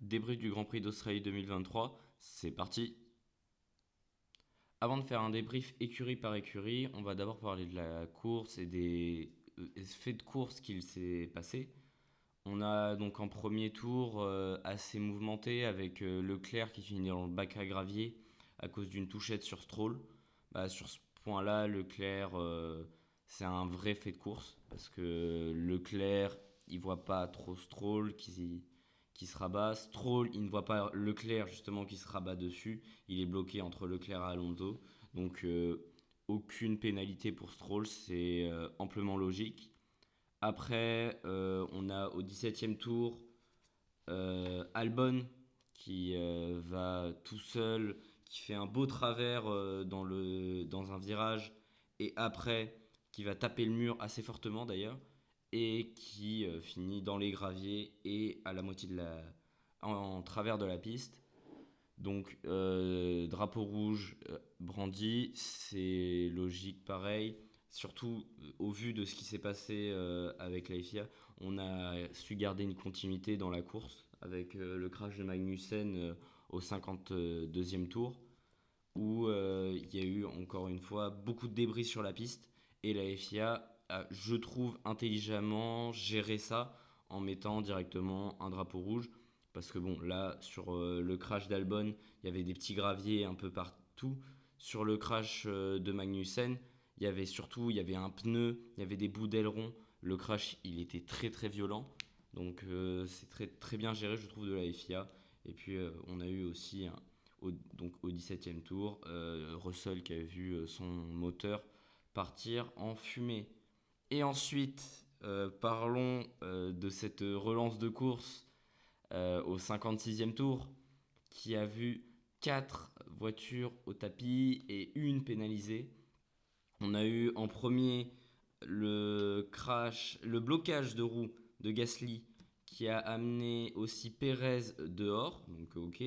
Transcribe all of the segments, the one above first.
Débrief du Grand Prix d'Australie 2023, c'est parti. Avant de faire un débrief écurie par écurie, on va d'abord parler de la course et des faits de course qu'il s'est passé. On a donc en premier tour assez mouvementé avec Leclerc qui finit dans le bac à gravier à cause d'une touchette sur Stroll. Sur ce point-là, Leclerc, c'est un vrai fait de course parce que Leclerc, il voit pas trop Stroll qui se rabat. Stroll, il ne voit pas Leclerc justement qui se rabat dessus. Il est bloqué entre Leclerc et Alonso. Donc aucune pénalité pour Stroll, c'est amplement logique. Après, on a au 17e tour Albon qui va tout seul, qui fait un beau travers dans un virage, et après qui va taper le mur assez fortement d'ailleurs, et qui finit dans les graviers et à la moitié en travers de la piste. Donc drapeau rouge brandi, c'est logique pareil. Surtout au vu de ce qui s'est passé avec la FIA, on a su garder une continuité dans la course avec le crash de Magnussen au 52e tour où il y a eu encore une fois beaucoup de débris sur la piste et la FIA a, je trouve, intelligemment géré ça en mettant directement un drapeau rouge. Parce que bon, là, sur le crash d'Albon, il y avait des petits graviers un peu partout. Sur le crash de Magnussen, il y avait un pneu, il y avait des bouts d'aileron. Le crash, il était très très violent. Donc c'est très, très bien géré, je trouve, de la FIA. Et puis on a eu aussi donc au 17e tour, Russell qui avait vu son moteur partir en fumée. Et ensuite, parlons de cette relance de course au 56e tour qui a vu 4 voitures au tapis et une pénalisée. On a eu en premier le blocage de roue de Gasly qui a amené aussi Perez dehors, donc ok.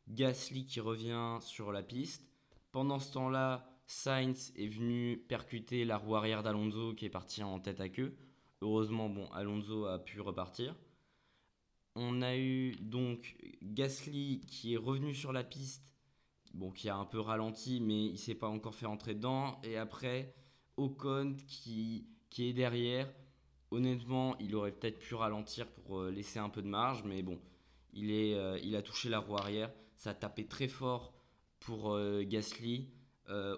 Gasly qui revient sur la piste. Pendant ce temps-là, Sainz est venu percuter la roue arrière d'Alonso qui est parti en tête à queue. Heureusement, bon, Alonso a pu repartir. On a eu donc Gasly qui est revenu sur la piste, bon, qui a un peu ralenti, mais il s'est pas encore fait entrer dedans. Et après, Ocon qui est derrière. Honnêtement, il aurait peut-être pu ralentir pour laisser un peu de marge, mais bon, il a touché la roue arrière. Ça a tapé très fort pour Gasly.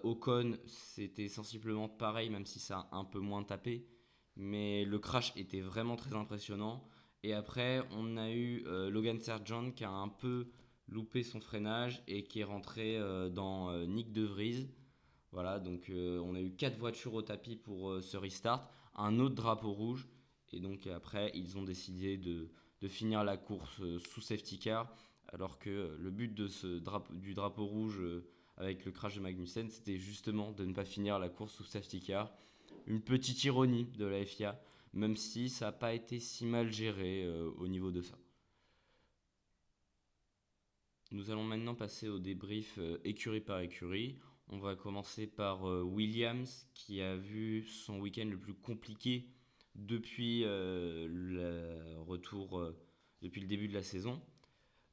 Ocon, c'était sensiblement pareil, même si ça a un peu moins tapé. Mais le crash était vraiment très impressionnant. Et après, on a eu Logan Sargent qui a un peu loupé son freinage et qui est rentré dans Nick De Vries. Voilà, donc on a eu 4 voitures au tapis pour ce restart, un autre drapeau rouge, et donc après ils ont décidé de finir la course sous safety car, alors que le but du drapeau rouge avec le crash de Magnussen, c'était justement de ne pas finir la course sous safety car. Une petite ironie de la FIA, même si ça n'a pas été si mal géré au niveau de ça. Nous allons maintenant passer au débrief écurie par écurie. On va commencer par Williams qui a vu son week-end le plus compliqué depuis le retour, depuis le début de la saison.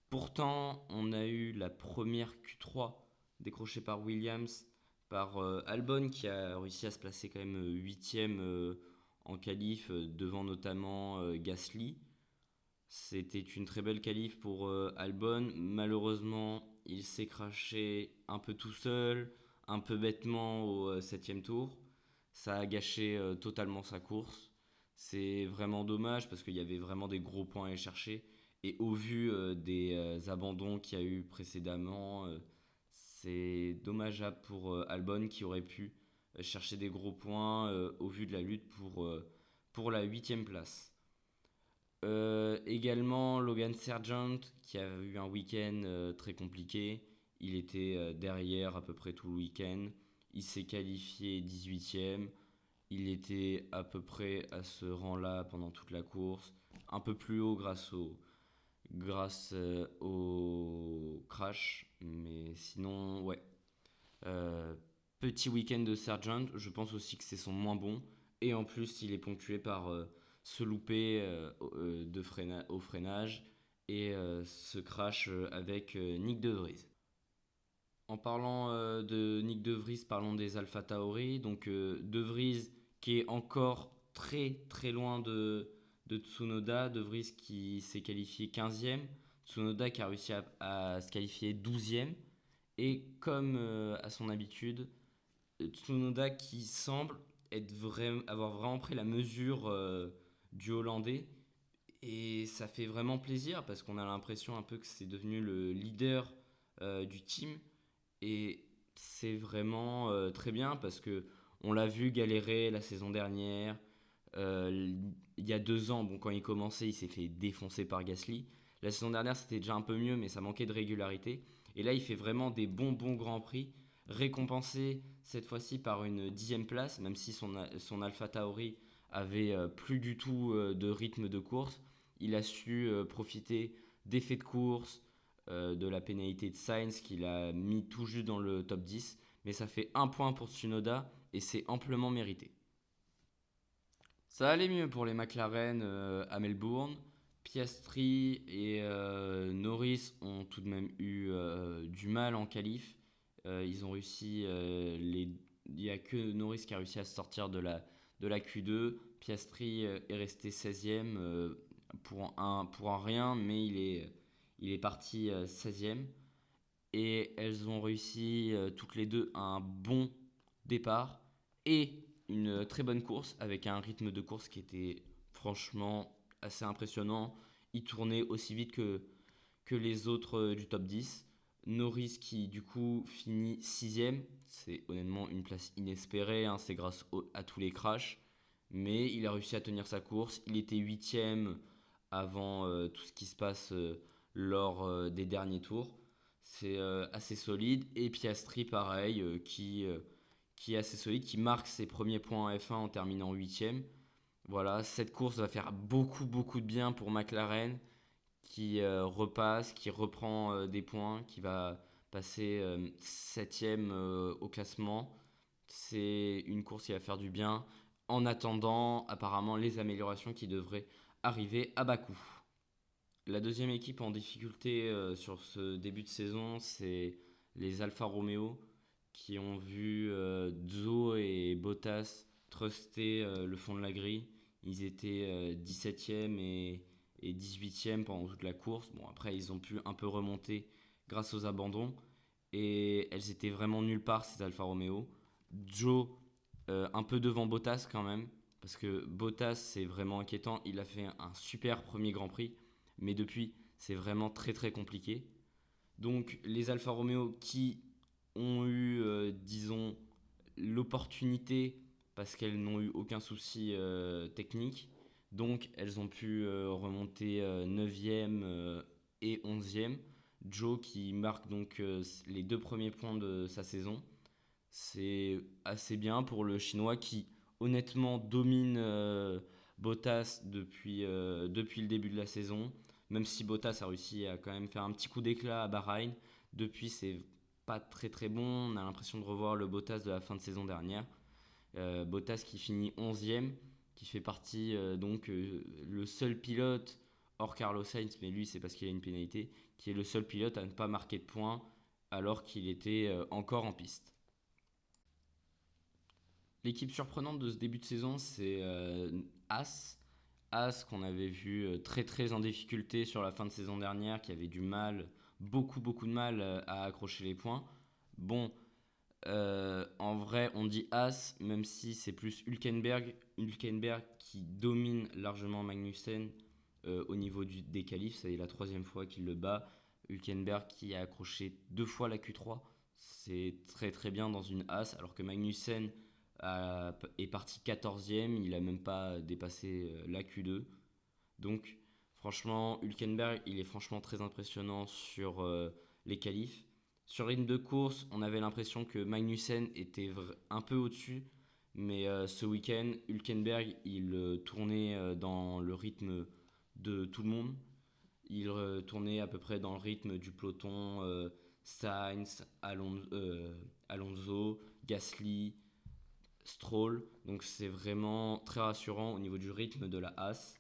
Pourtant, on a eu la première Q3 décrochée par Williams, par Albon qui a réussi à se placer quand même 8ème en qualif devant notamment Gasly. C'était une très belle qualif pour Albon. Malheureusement, il s'est craché un peu tout seul, un peu bêtement au 7 tour. Ça a gâché totalement sa course. C'est vraiment dommage parce qu'il y avait vraiment des gros points à aller chercher. Et au vu des abandons qu'il y a eu précédemment, c'est dommageable pour Albon qui aurait pu chercher des gros points au vu de la lutte pour la 8e place. Également Logan Sargent qui a eu un week-end très compliqué. Il était derrière à peu près tout le week-end. Il s'est qualifié 18ème. Il était à peu près à ce rang-là pendant toute la course. Un peu plus haut grâce au crash. Mais sinon, ouais. Euh, Petit week-end de Sargent. Je pense aussi que c'est son moins bon. Et en plus, il est ponctué par se louper au freinage et ce crash avec Nick De Vries. En parlant de Nick De Vries, parlons des Alpha Tauri. Donc De Vries qui est encore très très loin de Tsunoda. De Vries qui s'est qualifié 15e. Tsunoda qui a réussi à se qualifier 12e. Et comme à son habitude, Tsunoda qui semble avoir vraiment pris la mesure du Hollandais. Et ça fait vraiment plaisir parce qu'on a l'impression un peu que c'est devenu le leader du team. Et c'est vraiment très bien parce que on l'a vu galérer la saison dernière. Il y a 2 ans, bon, quand il commençait, il s'est fait défoncer par Gasly. La saison dernière, c'était déjà un peu mieux, mais ça manquait de régularité. Et là, il fait vraiment des bons grands prix, récompensé cette fois-ci par une 10e place, même si son Alpha Tauri avait plus du tout de rythme de course. Il a su profiter d'effets de course, de la pénalité de Sainz qu'il a mis tout juste dans le top 10. Mais ça fait 1 point pour Tsunoda et c'est amplement mérité. Ça allait mieux pour les McLaren à Melbourne. Piastri et Norris ont tout de même eu du mal en qualif. Ils ont réussi. Il n'y a que Norris qui a réussi à sortir de la Q2. Piastri est resté 16e pour un rien, mais il est parti 16e. Et elles ont réussi toutes les deux un bon départ et une très bonne course avec un rythme de course qui était franchement assez impressionnant. Il tournait aussi vite que les autres du top 10. Norris qui du coup finit 6e, c'est honnêtement une place inespérée, hein, c'est grâce à tous les crashs. Mais il a réussi à tenir sa course. Il était 8e avant tout ce qui se passe lors des derniers tours. C'est assez solide. Et Piastri, pareil, qui est assez solide, qui marque ses premiers points en F1 en terminant 8e. Voilà, cette course va faire beaucoup de bien pour McLaren, qui repasse, qui reprend des points, qui va passer 7e au classement. C'est une course qui va faire du bien, en attendant apparemment les améliorations qui devraient arriver à Bakou. La deuxième équipe en difficulté sur ce début de saison, c'est les Alfa Romeo qui ont vu Zhou et Bottas truster le fond de la grille. Ils étaient 17e et 18e pendant toute la course. Bon, après, ils ont pu un peu remonter grâce aux abandons. Et elles étaient vraiment nulle part, ces Alfa Romeo. Zhou, un peu devant Bottas quand même. Parce que Bottas, c'est vraiment inquiétant. Il a fait un super premier Grand Prix. Mais depuis, c'est vraiment très compliqué. Donc les Alfa Romeo qui ont eu, disons, l'opportunité parce qu'elles n'ont eu aucun souci technique. Donc elles ont pu remonter 9e et 11e. Joe qui marque donc les 2 premiers points de sa saison. C'est assez bien pour le Chinois qui honnêtement domine Bottas depuis le début de la saison. Même si Bottas a réussi à quand même faire un petit coup d'éclat à Bahreïn. Depuis, c'est pas très bon. On a l'impression de revoir le Bottas de la fin de saison dernière. Bottas qui finit 11e, qui fait partie donc le seul pilote hors Carlos Sainz, mais lui c'est parce qu'il a une pénalité, qui est le seul pilote à ne pas marquer de points alors qu'il était encore en piste. L'équipe surprenante de ce début de saison, c'est As. As qu'on avait vu très en difficulté sur la fin de saison dernière, qui avait du mal, beaucoup de mal à accrocher les points. Bon, en vrai, on dit As, même si c'est plus Hülkenberg. Hülkenberg qui domine largement Magnussen au niveau des qualifs. C'est la 3e fois qu'il le bat. Hülkenberg qui a accroché 2 fois la Q3. C'est très bien dans une As, alors que Magnussen est parti 14e. Il n'a même pas dépassé la Q2. Donc, franchement, Hülkenberg, il est franchement très impressionnant sur les qualifs. Sur ligne de course, on avait l'impression que Magnussen était un peu au-dessus. Mais ce week-end, Hülkenberg, il tournait dans le rythme de tout le monde. Il tournait à peu près dans le rythme du peloton Sainz, Alonso, Gasly, Stroll. Donc c'est vraiment très rassurant au niveau du rythme de la Haas.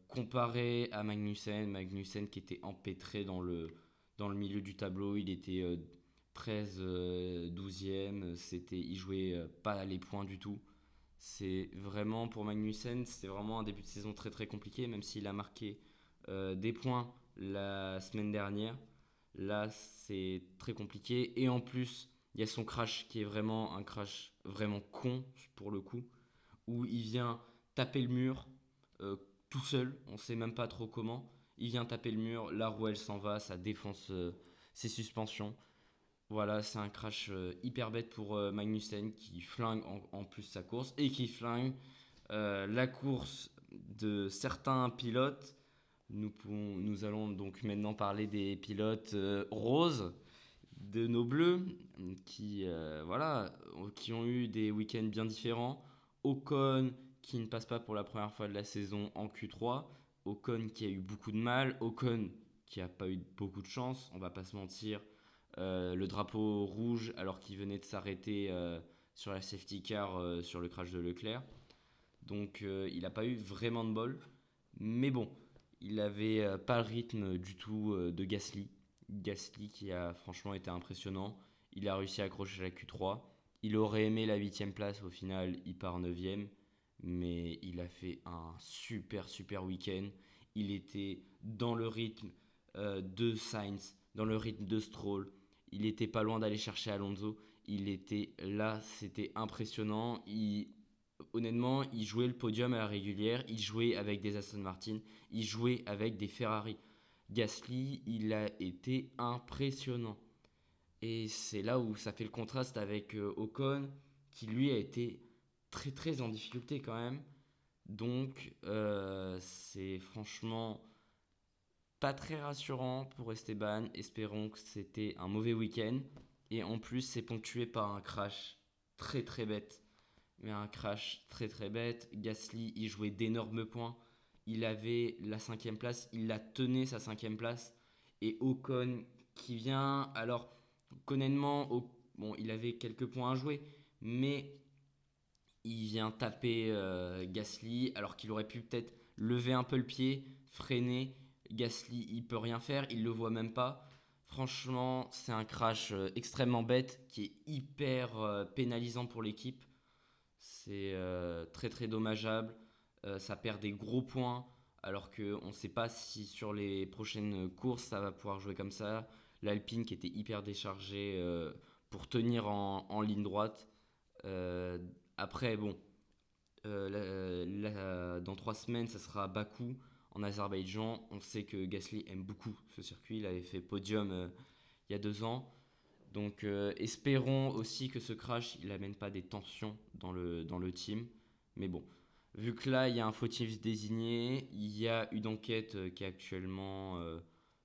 comparé à Magnussen qui était empêtré dans le milieu du tableau, il était 13, 12e, il jouait pas les points du tout. C'est vraiment pour Magnussen, c'était vraiment un début de saison très très compliqué, même s'il a marqué des points la semaine dernière. Là, c'est très compliqué. Et en plus, il y a son crash qui est vraiment un crash vraiment con pour le coup, où il vient taper le mur euh, tout seul, on sait même pas trop comment. Il vient taper le mur, la roue elle s'en va, ça défonce ses suspensions. Voilà, c'est un crash hyper bête pour Magnussen qui flingue en plus sa course et qui flingue la course de certains pilotes. Nous allons donc maintenant parler des pilotes roses, de nos bleus, voilà, qui ont eu des week-ends bien différents. Ocon qui ne passe pas pour la première fois de la saison en Q3. Ocon qui a eu beaucoup de mal. Ocon qui n'a pas eu beaucoup de chance, on va pas se mentir. Le drapeau rouge alors qu'il venait de s'arrêter sur la safety car sur le crash de Leclerc. Donc il n'a pas eu vraiment de bol. Mais bon, il n'avait pas le rythme du tout de Gasly. Gasly qui a franchement été impressionnant. Il a réussi à accrocher la Q3. Il aurait aimé la 8ème place, au final il part 9ème. Mais il a fait un super super week-end. Il était dans le rythme de Sainz, dans le rythme de Stroll. Il était pas loin d'aller chercher Alonso. Il était là, c'était impressionnant. Honnêtement, il jouait le podium à la régulière, il jouait avec des Aston Martin, il jouait avec des Ferrari. Gasly, il a été impressionnant. Et c'est là où ça fait le contraste avec Ocon, qui lui a été très très en difficulté quand même. Donc c'est franchement pas très rassurant pour Esteban. Espérons que c'était un mauvais week-end. Et en plus, c'est ponctué par un crash très très bête, mais un crash très très bête. Gasly, il jouait d'énormes points. Il avait la 5ème place, il la tenait sa 5ème place. Et Ocon qui vient, alors honnêtement, bon, il avait quelques points à jouer, mais il vient taper Gasly alors qu'il aurait pu peut-être lever un peu le pied, freiner. Gasly, il peut rien faire, il le voit même pas. Franchement, c'est un crash extrêmement bête qui est hyper pénalisant pour l'équipe. C'est très très dommageable. Ça perd des gros points alors qu'on ne sait pas si sur les prochaines courses ça va pouvoir jouer comme ça. L'Alpine qui était hyper déchargée pour tenir en ligne droite. Euh, Après, bon, dans 3 semaines, ça sera Bakou en Azerbaïdjan. On sait que Gasly aime beaucoup ce circuit. Il avait fait podium il y a 2 ans. Donc espérons aussi que ce crash il amène pas des tensions dans le team. Mais bon, vu que là il y a un fautif désigné, il y a une enquête qui est actuellement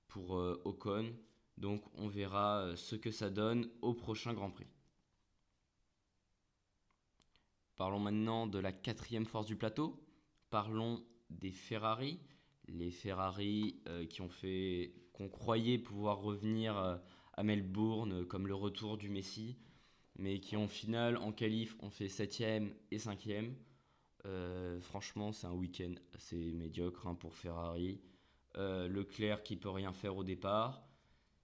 pour Ocon. Donc on verra ce que ça donne au prochain Grand Prix. Parlons maintenant de la 4ème force du plateau. Parlons des Ferrari. Les Ferrari qu'on croyait pouvoir revenir à Melbourne comme le retour du Messi, mais qui en finale, en qualif, ont fait 7ème et 5ème. Franchement, c'est un week-end assez médiocre pour Ferrari. Leclerc qui peut rien faire au départ.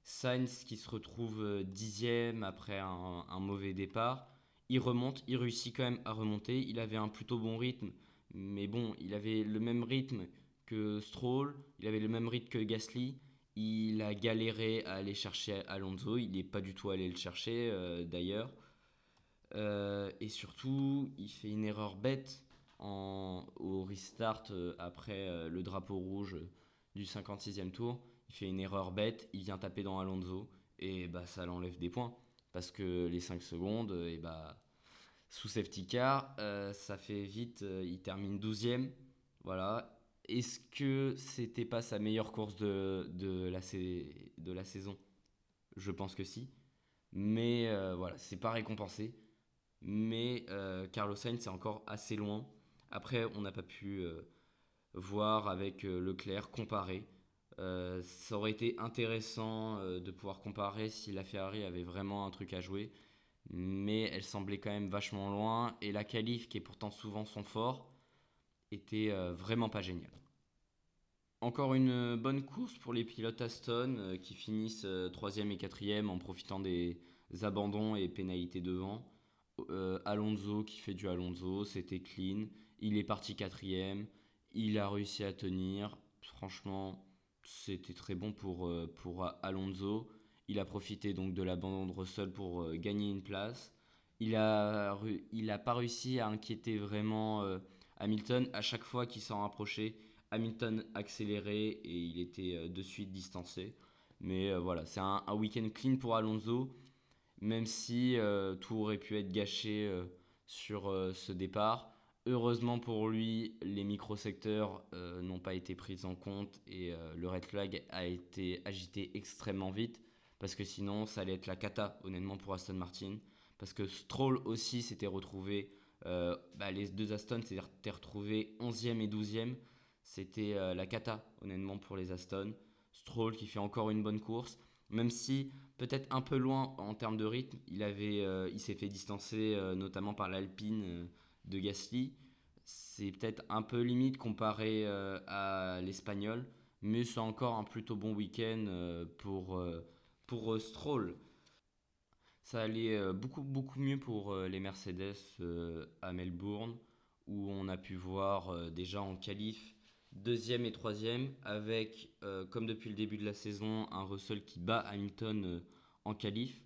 Sainz qui se retrouve 10ème après un mauvais départ. Il remonte, il réussit quand même à remonter. Il avait un plutôt bon rythme, mais bon, il avait le même rythme que Stroll, il avait le même rythme que Gasly. Il a galéré à aller chercher Alonso, il n'est pas du tout allé le chercher d'ailleurs. Et surtout, il fait une erreur bête au restart après le drapeau rouge du 56e tour. Il fait une erreur bête, il vient taper dans Alonso et bah, ça l'enlève des points. Parce que les 5 secondes, et bah, sous safety car, ça fait vite, il termine 12e. Voilà. Est-ce que c'était pas sa meilleure course de la saison? Je pense que si. Mais voilà, c'est pas récompensé. Mais Carlos Sainz est encore assez loin. Après, on n'a pas pu voir avec Leclerc, comparer. Ça aurait été intéressant de pouvoir comparer si la Ferrari avait vraiment un truc à jouer, mais elle semblait quand même vachement loin, et la qualif, qui est pourtant souvent son fort, était vraiment pas géniale. Encore une bonne course pour les pilotes Aston qui finissent 3e et 4e en profitant des abandons et pénalités devant. Alonso qui fait du Alonso, c'était clean. Il est parti 4e, il a réussi à tenir. Franchement, c'était très bon pour Alonso. Il a profité donc de l'abandon de Russell pour gagner une place. Il a pas réussi à inquiéter vraiment Hamilton. À chaque fois qu'il s'en rapprochait, Hamilton accélérait et il était de suite distancé. Mais voilà, c'est un week-end clean pour Alonso, même si tout aurait pu être gâché sur ce départ. Heureusement pour lui, les microsecteurs n'ont pas été pris en compte et le red flag a été agité extrêmement vite parce que sinon ça allait être la cata honnêtement pour Aston Martin. Parce que Stroll aussi s'était retrouvé, les deux Aston s'étaient retrouvés 11e et 12e. C'était la cata honnêtement pour les Aston. Stroll qui fait encore une bonne course, même si peut-être un peu loin en termes de rythme. Il s'est fait distancer notamment par l'Alpine de Gasly. C'est peut-être un peu limite comparé à l'Espagnol, mais c'est encore un plutôt bon week-end pour Stroll. Ça allait beaucoup, beaucoup mieux pour les Mercedes à Melbourne, où on a pu voir déjà en qualif deuxième et troisième, avec, comme depuis le début de la saison, un Russell qui bat Hamilton en qualif,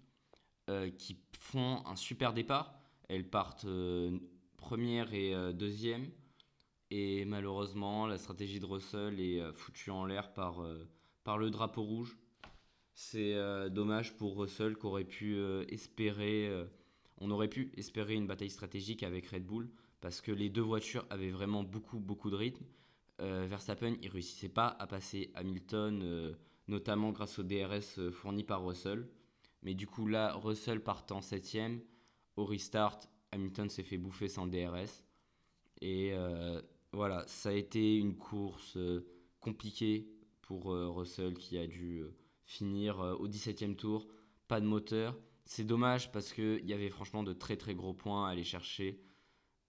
qui font un super départ. Elles partent première et deuxième, et malheureusement, la stratégie de Russell est foutue en l'air par le drapeau rouge. C'est dommage pour Russell qu'aurait pu espérer. On aurait pu espérer une bataille stratégique avec Red Bull parce que les deux voitures avaient vraiment beaucoup beaucoup de rythme. Verstappen il réussissait pas à passer Hamilton, notamment grâce au DRS fourni par Russell. Mais du coup là, Russell partant 7ème, au restart, Hamilton s'est fait bouffer sans DRS. Et voilà, ça a été une course compliquée pour Russell qui a dû finir au 17e tour. Pas de moteur. C'est dommage parce qu'il y avait franchement de très très gros points à aller chercher.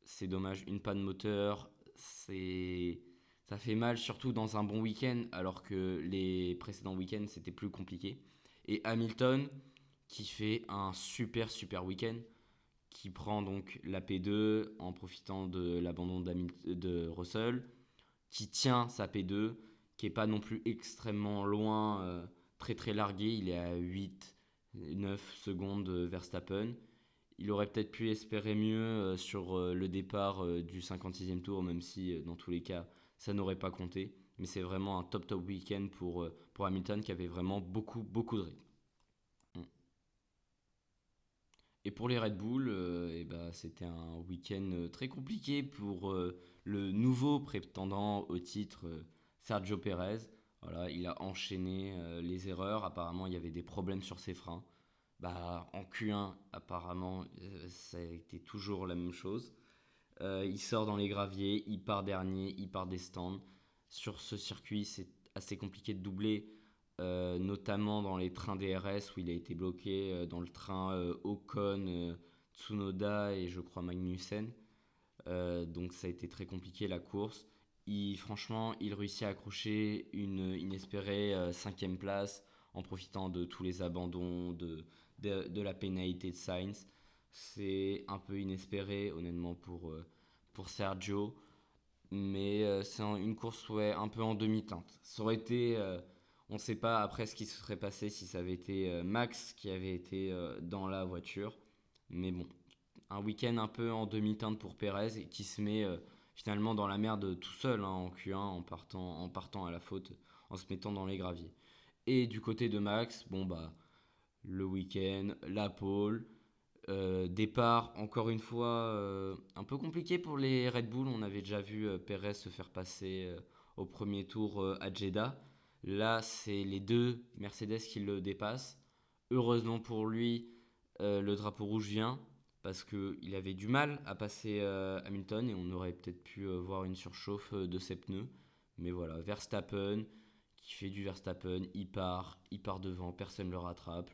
C'est dommage, une panne moteur, ça fait mal, surtout dans un bon week-end, alors que les précédents week-ends c'était plus compliqué. Et Hamilton qui fait un super super week-end, qui prend donc la P2 en profitant de l'abandon de Russell, qui tient sa P2, qui est pas non plus extrêmement loin, très très largué, il est à 8 9 secondes Verstappen. Il aurait peut-être pu espérer mieux sur le départ du 56e tour, même si dans tous les cas ça n'aurait pas compté. Mais c'est vraiment un top top week-end pour Hamilton qui avait vraiment beaucoup beaucoup de rythme. Mm. Et pour les Red Bull, eh ben, c'était un week-end très compliqué pour le nouveau prétendant au titre, Sergio Perez. Voilà, il a enchaîné les erreurs. Apparemment, il y avait des problèmes sur ses freins. Bah, en Q1, apparemment, ça a été toujours la même chose. Il sort dans les graviers, il part dernier, il part des stands. Sur ce circuit, c'est assez compliqué de doubler, notamment dans les trains DRS où il a été bloqué, dans le train Ocon, Tsunoda et je crois Magnussen. Donc ça a été très compliqué la course. Franchement, il réussit à accrocher une inespérée 5e place en profitant de tous les abandons, de la pénalité de Sainz. C'est un peu inespéré, honnêtement, pour Sergio. Mais c'est une course ouais, un peu en demi-teinte. Ça aurait été. On ne sait pas après ce qui se serait passé si ça avait été Max qui avait été dans la voiture. Mais bon, un week-end un peu en demi-teinte pour Perez et qui se met finalement dans la merde tout seul hein, en Q1 en partant à la faute, en se mettant dans les graviers. Et du côté de Max, bon bah le week-end, la pole, départ encore une fois un peu compliqué pour les Red Bull. On avait déjà vu Perez se faire passer au premier tour à Jeddah. Là, c'est les deux Mercedes qui le dépassent. Heureusement pour lui, le drapeau rouge vient parce qu'il avait du mal à passer Hamilton et on aurait peut-être pu voir une surchauffe de ses pneus. Mais voilà, Verstappen qui fait du Verstappen, il part devant, personne ne le rattrape.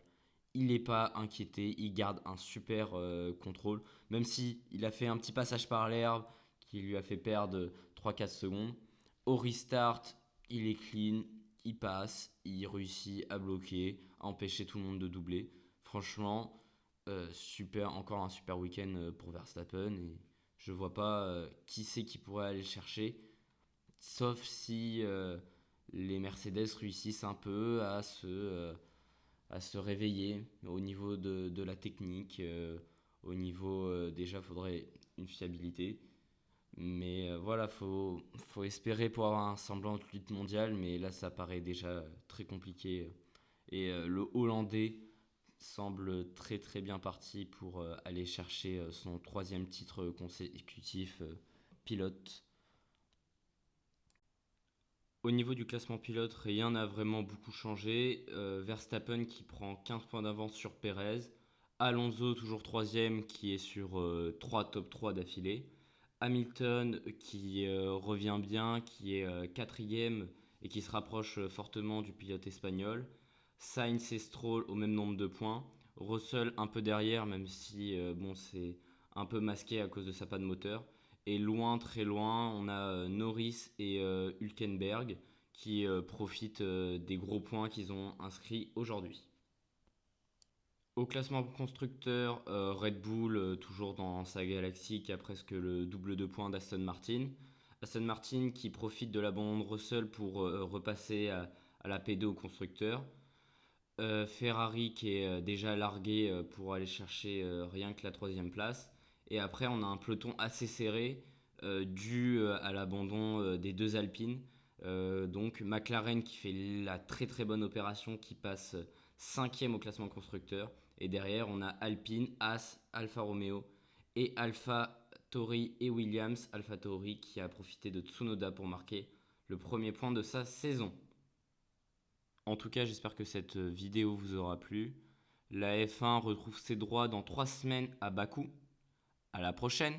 Il n'est pas inquiété, il garde un super contrôle, même si il a fait un petit passage par l'herbe qui lui a fait perdre 3-4 secondes. Au restart, il est clean, il passe, il réussit à bloquer, à empêcher tout le monde de doubler. Franchement, super, encore un super week-end pour Verstappen. Et je vois pas qui c'est qui pourrait aller le chercher, sauf si les Mercedes réussissent un peu à se réveiller au niveau de la technique. Au niveau, déjà, faudrait une fiabilité. Mais voilà, faut espérer pour avoir un semblant de lutte mondiale, mais là ça paraît déjà très compliqué. Et le Hollandais semble très très bien parti pour aller chercher son troisième titre consécutif pilote. Au niveau du classement pilote, rien n'a vraiment beaucoup changé. Verstappen qui prend 15 points d'avance sur Perez. Alonso toujours troisième qui est sur 3 top 3 d'affilée. Hamilton qui revient bien, qui est quatrième et qui se rapproche fortement du pilote espagnol. Sainz et Stroll au même nombre de points. Russell un peu derrière, même si bon, c'est un peu masqué à cause de sa panne moteur. Et loin, très loin, on a Norris et Hülkenberg qui profitent des gros points qu'ils ont inscrits aujourd'hui. Au classement constructeur, Red Bull toujours dans sa galaxie qui a presque le double de points d'Aston Martin. Aston Martin qui profite de l'abandon de Russell pour repasser à la P2 au constructeur. Ferrari qui est déjà largué pour aller chercher rien que la troisième place. Et après, on a un peloton assez serré dû à l'abandon des deux Alpines. Donc McLaren qui fait la très très bonne opération qui passe cinquième au classement constructeur. Et derrière, on a Alpine, As, Alfa Romeo et Alfa Tauri et Williams. Alfa Tauri qui a profité de Tsunoda pour marquer le premier point de sa saison. En tout cas, j'espère que cette vidéo vous aura plu. La F1 retrouve ses droits dans 3 semaines à Bakou. À la prochaine!